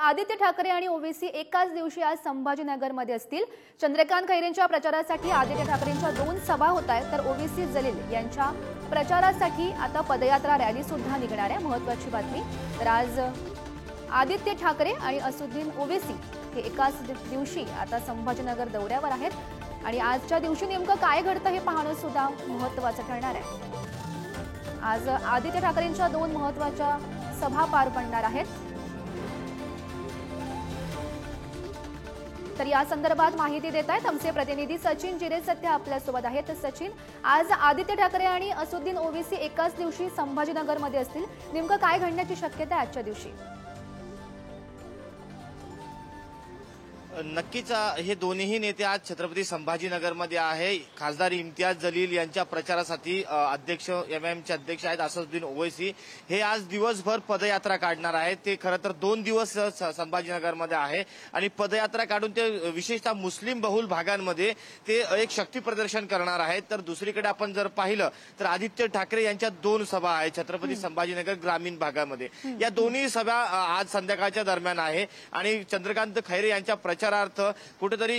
आदित्य ठाकरे आणि ओवेसी एकाच दिवशी आज संभाजीनगरमध्ये असतील। चंद्रकांत खैरेंच्या प्रचारासाठी आदित्य ठाकरेंच्या 2 सभा होत आहेत, तर ओवेसी जलील यांच्या प्रचारासाठी आता पदयात्रा रॅली सुद्धा निघणार आहे। महत्त्वाची बातमी, तर आज आदित्य ठाकरे आणि असदुद्दीन ओवेसी हे एकाच दिवशी आता संभाजीनगर दौऱ्यावर आहेत आणि आजच्या दिवशी नेमकं काय घडतं हे पाहणं सुद्धा महत्त्वाचं ठरणार आहे। आज आदित्य ठाकरेंच्या 2 महत्त्वाच्या सभा पार पडणार आहेत। तर या संदर्भात माहिती देत आहेत आमचे प्रतिनिधी सचिन जिरे सध्या आपल्यासोबत आहेत। तर सचिन, आज आदित्य ठाकरे आणि असदुद्दीन ओवेसी एकाच दिवशी संभाजीनगरमध्ये असतील, नेमकं काय घडण्याची शक्यता आहे आजच्या दिवशी? नक्कीच हे दोन्ही नेते आज छत्रपती संभाजीनगरमध्ये आहे। खासदार इम्तियाज जलील यांच्या प्रचारासाठी अध्यक्ष एमआयएमचे अध्यक्ष आहेत असदुद्दीन ओवैसी हे आज दिवसभर पदयात्रा काढणार आहेत। ते खरं तर 2 दिवस संभाजीनगरमध्ये आहे आणि पदयात्रा काढून ते विशेषतः मुस्लिम बहुल भागांमध्ये ते एक शक्ती प्रदर्शन करणार आहेत। तर दुसरीकडे आपण जर पाहिलं तर आदित्य ठाकरे यांच्या 2 सभा आहेत छत्रपती संभाजीनगर ग्रामीण भागामध्ये। या दोन्ही सभा आज संध्याकाळच्या दरम्यान आहे आणि चंद्रकांत खैरे यांच्या प्रचारार्थ कुठेतरी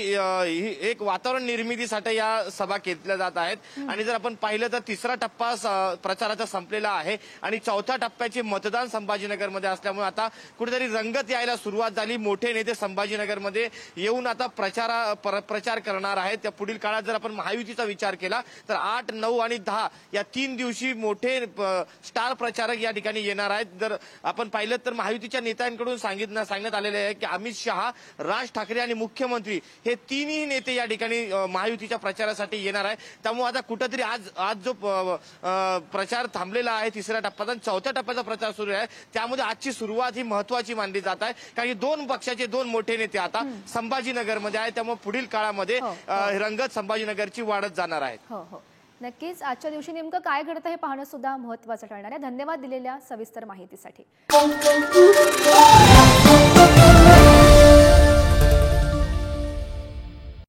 एक वातावरण निर्मितीसाठी या सभा घेतल्या जात आहेत। आणि जर आपण पाहिलं तर 3रा टप्पा प्रचाराचा संपलेला आहे आणि 4थ्या टप्प्याचे मतदान संभाजीनगरमध्ये असल्यामुळे आता कुठेतरी रंगत यायला सुरुवात झाली। मोठे नेते संभाजीनगरमध्ये येऊन आता प्रचार करणार आहेत। त्या पुढील काळात जर आपण महायुतीचा विचार केला तर 8, 9 आणि 10 या 3 दिवशी मोठे स्टार प्रचारक या ठिकाणी येणार आहेत। जर आपण पाहिलं तर महायुतीच्या नेत्यांकडून सांगण्यात आलेले आहे की अमित शहा, राज ठाकरे आणि मुख्यमंत्री हे तिन्ही नेते या ठिकाणी महायुतीच्या प्रचारासाठी येणार आहे। त्यामुळे आता कुठेतरी आज जो प्रचार थांबलेला आहे 3ऱ्या टप्प्याचा, 4थ्या टप्प्याचा प्रचार सुरू आहे, त्यामध्ये आजची सुरुवात ही महत्त्वाची मानली जात आहे। कारण की 2 पक्षाचे 2 मोठे नेते आता संभाजीनगरमध्ये आहेत, त्यामुळे पुढील काळामध्ये रंगत संभाजीनगरची वाढत जाणार आहे। हो, नक्कीच आजच्या दिवशी नेमकं काय घडतं हे पाहणं सुद्धा महत्त्वाचं ठरणार आहे। धन्यवाद दिलेल्या सविस्तर माहितीसाठी।